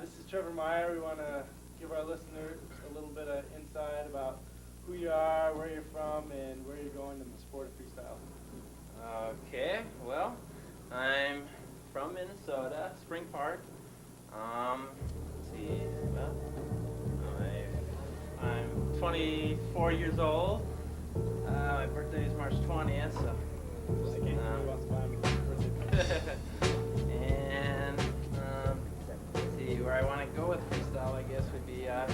This is Trevor Meyer. We want to give our listeners a little bit of insight about who you are, where you're from, and where you're going in the sport of freestyle. Okay, well, I'm from Minnesota, Spring Park. Let's see, well, I'm 24 years old. My birthday is March 20th, so. I can't believe what's my birthday. And let's see, where I want to go with freestyle, I guess, would be, I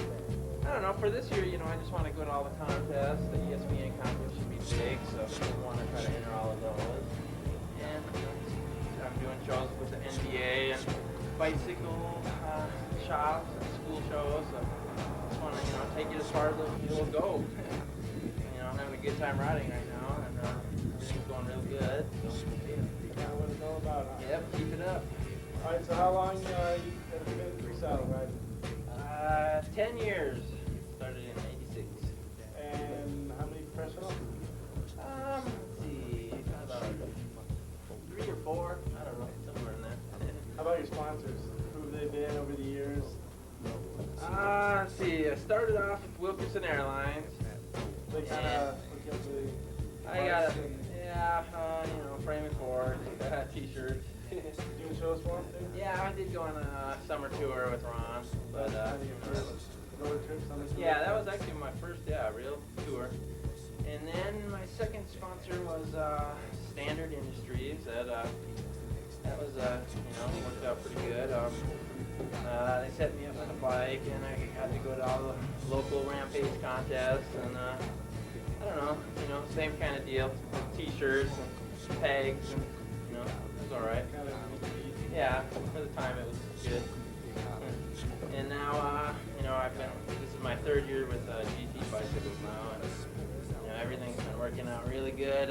don't know, for this year, I just want to go to all the contests. The ESPN contest should be big, so I want to try to enter all of those. And I'm doing shows with the NBA and bicycle shops and school shows, so I just want to, take it as far as it'll go. I'm having a good time riding right now, and everything's going real good. So, Kind of what it's all about, huh? yep, keep it up. All right, so how long you have you been freestyle riding? 10 years. Started in '86. And how many professional? Let's see, about 3 or 4. I don't know, somewhere in there. How about your sponsors? Who have they been over the years? Let's see, I started off with Wilkerson Airlines. They kind of look at the I got frame and board, t-shirts. doing shows for them too? Yeah, I did go on a summer tour with Ron, but road trips on the yeah, that was actually my first real tour. And then my second sponsor was Standard Industries. That was worked out pretty good. They set me up with a bike, and I got to go to all the local Rampage contests, and I don't know, same kind of deal, t-shirts and tags, and it was all right. Yeah, for the time it was good. And now, this is my 3rd year with GT bicycles now, and everything's been working out really good.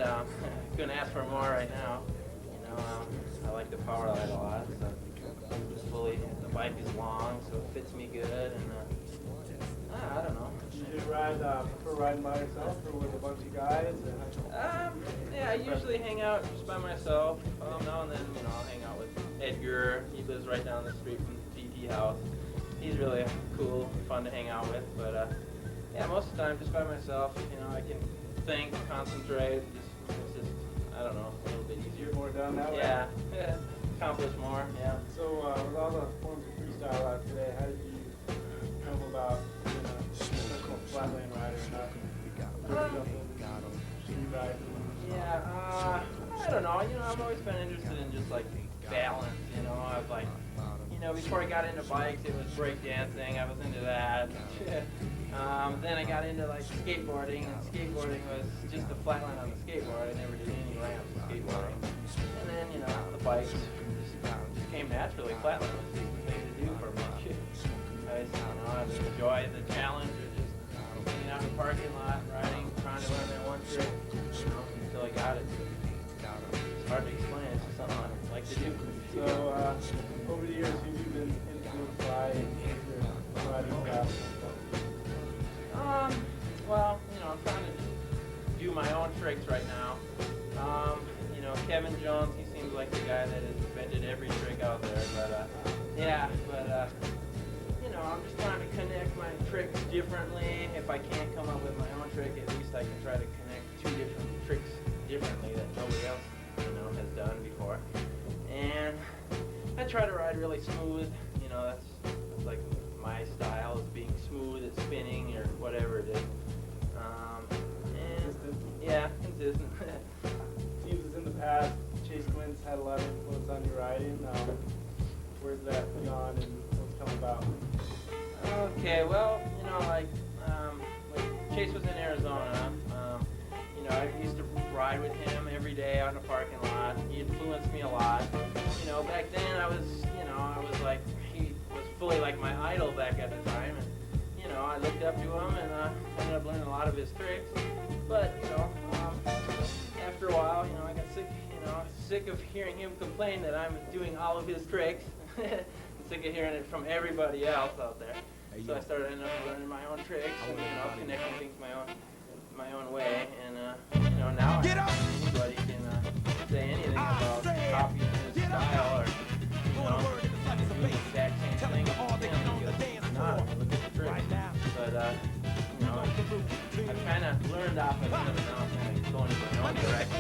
Couldn't ask for more right now. I like the power light a lot, so the bike is long, so it fits me good, and I don't know. Do you prefer riding by yourself or with a bunch of guys? Yeah, I usually hang out just by myself. Now and then, I'll hang out with Edgar. He lives right down the street from the GT house. He's really cool, fun to hang out with, but most of the time just by myself. I can think, concentrate, it's just, I don't know, a little bit easier. More done that way? Yeah, accomplish more, yeah. So with all the forms of freestyle out today, how did you come about being a professional flatland rider? Yeah, I don't know, I've always been interested in just like balance, I've like, before I got into bikes, it was break dancing, I was into that. Then I got into like skateboarding, and skateboarding was just a flatland on the skateboard. I never did any ramps with skateboarding. And then, the bikes just came naturally. Flatland was the thing to do for me. I just enjoy the challenge of just hanging out in the parking lot, riding, trying to learn that one trick, until I got it. It's hard to explain, it's just something I like to do. So, over the years, have you been influenced by your riding style? Well, I'm trying to do my own tricks right now. Kevin Jones, he seems like the guy that has invented every trick out there, but I'm just trying to connect my tricks differently. If I can't come up with my own trick, at least I can try to connect 2 different tricks differently that nobody else, has done before. And I try to ride really smooth, that's like my style is being smooth at spinning or whatever it is. Consistent. Seems as in the past, Chase Quinn's had a lot of influence on your riding. Where's that gone and what's come about? Okay, well, like Chase was in Arizona. I used to ride with him every day out in the parking lot. He influenced me a lot. Back then I was like, he was fully like my idol back at the time, and I looked up to him, and ended up learning a lot of his tricks. But after a while, I got sick of hearing him complain that I'm doing all of his tricks. I'm sick of hearing it from everybody else out there. So I started ending up learning my own tricks, and connecting things my own way, and now anybody can say anything about copying his style or do the exact same thing turned off at the end of it now. I'm kind of going in my own direction.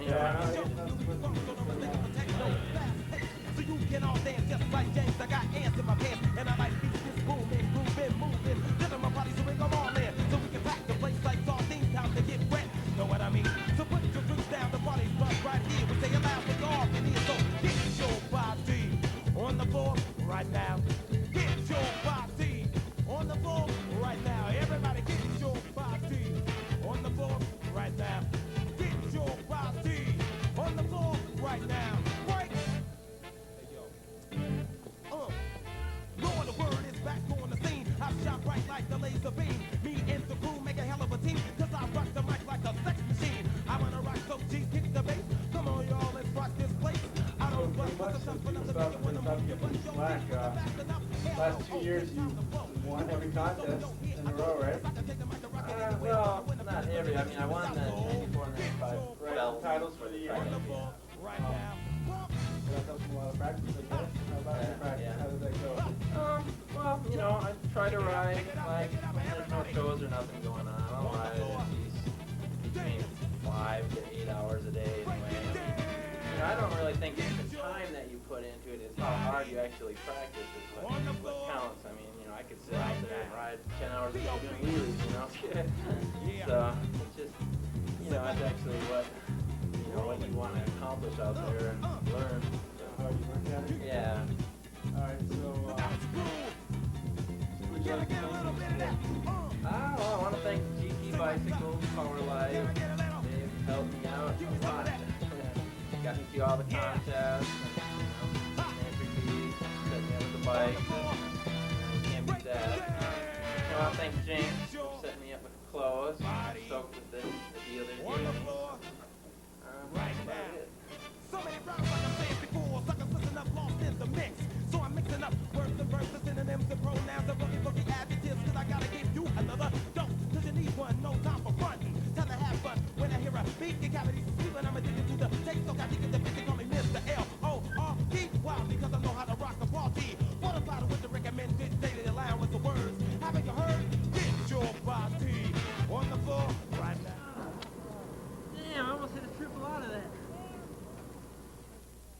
Yeah. I don't know. It's totally different level. Yeah, So you can all dance just like James. I got ants in my pants, and I like beats this booming, grooving, moving. Rhythm my body, so we come on in, so we can pack the place like sardines, time to get wet. Know what I mean? So put your roots down, the party's right here. We say it loud, we go off in here. So get your body on the floor right now. Get your body on the floor right now. Everybody get your body on the floor right now. Get your body on the floor right now. Right. Hey yo. Lord, the word is back on the scene. I shot bright like the laser beam. Me and the crew make a hell of a team. Cause I rock the mic like a sex machine. I wanna rock so G, kick the bass. Come on y'all, let's rock this place. I don't pretty much since people stopped giving you slack, last 2 years you've won every contest in a row, right? Well, not every. I mean, I won the 94 and 95 Right, titles for the year. Right now. That comes from a lot of practice, I guess. How about your practice? Yeah. How does that go? Well, you know, I try to ride, like, when there's no shows or nothing going on. I'll ride at least between 5 to 8 hours a day anyway. I mean, you know, I don't really think it's the time that you put into it, it's how hard you actually practice is what counts. I mean, you know, I could sit out there and ride 10 hours a day doing wheelies, you know? So, it's just, you know, it's actually what, you know, what you want to accomplish out there and learn. How you work at it? Yeah. Alright, so, would you like to thank I want to thank GT Bicycles, Power Life. They've helped me out a lot. Got me through all the contests, and, you know, entry fees, set me up with the bike. Can't beat that. I want to thank James for setting me up with clothes. I'm stoked with the deal they're giving me. Right now. So many rounds like I said before, suckers listen up, lost in the mix. So I'm mixing up words and verses, synonyms and pronouns and boogie adjectives, cause I gotta give you another dose. Cause you need one, no time for frontin'. Time to have fun when I hear a beat, get cavities, sleeping, I'm addicted